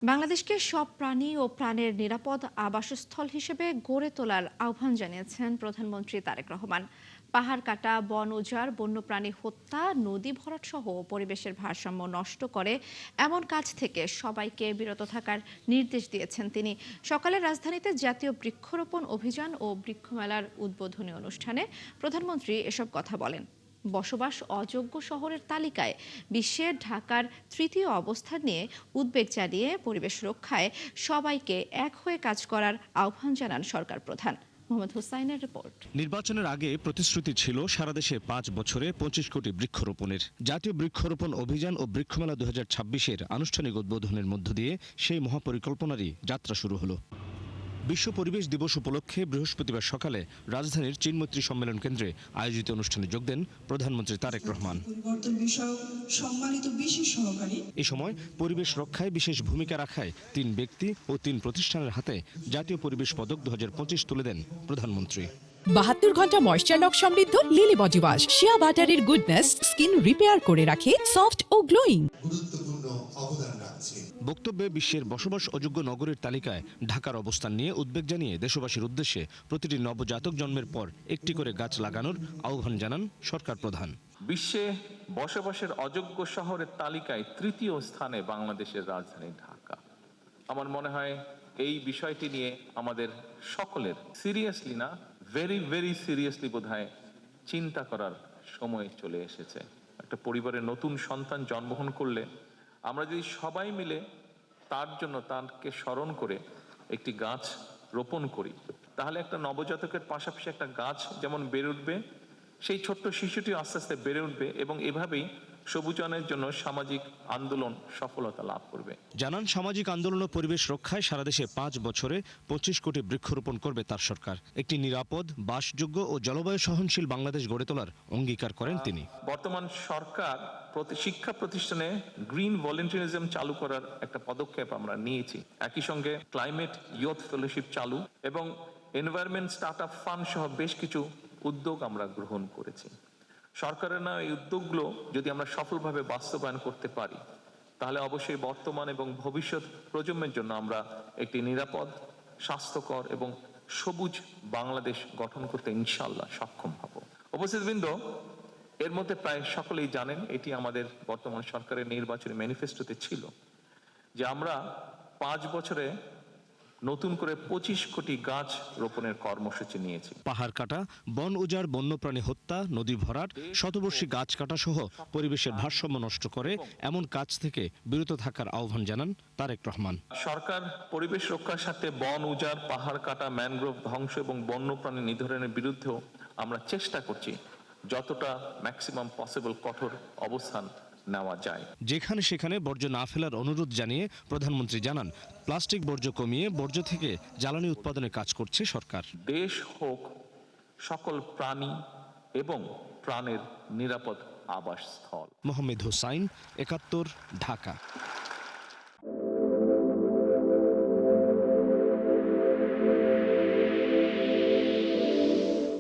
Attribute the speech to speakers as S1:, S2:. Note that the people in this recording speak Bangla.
S1: বাংলাদেশকে সব প্রাণী ও প্রাণের নিরাপদ আবাসস্থল হিসেবে গড়ে তোলার আহ্বান জানিয়েছেন প্রধানমন্ত্রী তারেক রহমান। পাহাড় কাটা, বন উজাড়, বন্যপ্রাণী হত্যা, নদী ভরাট সহ পরিবেশের ভারসাম্য নষ্ট করে এমন কাজ থেকে সবাইকে বিরত থাকার নির্দেশ দিয়েছেন তিনি। সকালে রাজধানীতে জাতীয় বৃক্ষরোপণ অভিযান ও বৃক্ষমেলার উদ্বোধনী অনুষ্ঠানে প্রধানমন্ত্রী এসব কথা বলেন। বসবাস অযোগ্য শহরের তালিকায় বিশ্বে ঢাকার তৃতীয় অবস্থান নিয়ে উদ্বেগ জানিয়ে পরিবেশ রক্ষায় সবাইকে এক হয়ে কাজ করার আহ্বান জানান সরকার প্রধান। মোহাম্মদ হুসাইনের রিপোর্ট।
S2: নির্বাচনের আগে প্রতিশ্রুতি ছিল সারা দেশে ৫ বছরে ২৫ কোটি বৃক্ষরোপণের। জাতীয় বৃক্ষরোপণ অভিযান ও বৃক্ষমেলা ২০২৬-এর আনুষ্ঠানিক উদ্বোধনের মধ্য দিয়ে সেই মহাপরিকল্পনারই যাত্রা শুরু হলো। বিশ্ব পরিবেশ দিবস উপলক্ষে বৃহস্পতিবার সকালে রাজধানীর চীনমৈত্রী সম্মেলন কেন্দ্রে আয়োজিত অনুষ্ঠানে যোগ দেন প্রধানমন্ত্রী তারেক রহমান। এ সময় পরিবেশ রক্ষায় বিশেষ ভূমিকা রাখায় ৩ ব্যক্তি ও ৩ প্রতিষ্ঠানের হাতে জাতীয় পরিবেশ পদক ২০২৫ তুলে দেন প্রধানমন্ত্রী।
S3: ৭২ ঘন্টা ময়েশ্চার লক সমৃদ্ধ লিলি বডি ওয়াশ, শিয়া বাটারের গুডনেস স্কিন রিপেয়ার করে রাখে সফট ও গ্লোয়িং।
S2: বক্তব্যে বিশ্বের বসবাস অযোগ্য নগরের তালিকায় ঢাকার অবস্থান নিয়ে উদ্বেগ জানিয়ে দেশবাসীর উদ্দেশ্যে প্রতিটি নবজাতক জন্মের পর একটি করে গাছ লাগানোর আহ্বান জানান সরকার প্রধান।
S4: বিশ্বে বসবাসের অযোগ্য শহরের তালিকায় তৃতীয় স্থানে বাংলাদেশের রাজধানী ঢাকা। আমার মনে হয় এই বিষয়টি নিয়ে আমাদের সকলের সিরিয়াসলি না, ভেরি সিরিয়াসলি বোধহয় চিন্তা করার সময় চলে এসেছে। একটা পরিবারের নতুন সন্তান জন্মগ্রহণ করলে আমরা যদি সবাই মিলে তার জন্য তাকে স্মরণ করে একটি গাছ রোপণ করি, তাহলে একটা নবজাতকের পাশাপাশি একটা গাছ যেমন বেড়ে উঠবে, সেই ছোট্ট শিশুটি আস্তে আস্তে বেড়ে উঠবে এবং এভাবেই সবুজায়নের জন্য সামাজিক আন্দোলন সফলতা লাভ করবে।
S2: জানান সামাজিক আন্দোলন ও পরিবেশ রক্ষায় সারা দেশে ৫ বছরে ২৫ কোটি বৃক্ষরোপণ করবে তার সরকার। একটি নিরাপদ, বাসযোগ্য ও জলবায়ু সহনশীল বাংলাদেশ গড়ে তোলার অঙ্গীকার করেন তিনি।
S4: বর্তমান সরকার শিক্ষা প্রতিষ্ঠানে গ্রিন ভলেন্টিয়ারিজম চালু করার একটা পদক্ষেপ আমরা নিয়েছি। একই সঙ্গে ক্লাইমেট ইয়ুথ ফেলোশিপ চালু এবং এনভায়রনমেন্ট স্টার্টআপ ফান্ড সহ বেশ কিছু উদ্যোগ আমরা গ্রহণ করেছি। সরকারের না এই উদ্যোগগুলো যদি আমরা সফলভাবে বাস্তবায়ন করতে পারি, তাহলে অবশ্যই বর্তমান এবং ভবিষ্যৎ প্রজন্মের জন্য আমরা একটি নিরাপদ, স্বাস্থ্যকর এবং সবুজ বাংলাদেশ গঠন করতে ইনশাআল্লাহ সক্ষম হব। উপস্থিতবৃন্দ, এর মধ্যে প্রায় সকলেই জানেন এটি আমাদের বর্তমান সরকারের নির্বাচনী ম্যানিফেস্টোতে ছিল যে আমরা ৫ বছরে নতুন করে ২৫ কোটি গাছ রোপণের কর্মসূচি নিয়েছি।
S2: পাহাড় কাটা, বন উজাড়, বন্যপ্রাণী হত্যা, নদী ভরাট, শতবর্ষী গাছ কাটা সহ পরিবেশের ভারসাম্য নষ্ট করে এমন কাজ থেকে বিরত থাকার আহ্বান জানান তারেক রহমান।
S4: সরকার পরিবেশ রক্ষার সাথে বন উজাড়, পাহাড় কাটা, ম্যানগ্রোভ ধ্বংস এবং বন্যপ্রাণী নিধনের বিরুদ্ধেও আমরা চেষ্টা করছি যতটা ম্যাক্সিমাম পসিবল কঠোর অবস্থান নেওয়া যায়।
S2: যেখানে সেখানে বর্জ্য না ফেলার অনুরোধ জানিয়ে প্রধানমন্ত্রী জানান প্লাস্টিক বর্জ্য কমিয়ে বর্জ্য থেকে জ্বালানি উৎপাদনে কাজ করছে সরকার।
S4: দেশ হোক সকল প্রাণী এবং প্রাণের নিরাপদ আবাসস্থল।
S2: মোহাম্মদ হুসাইন, ৭১, ঢাকা।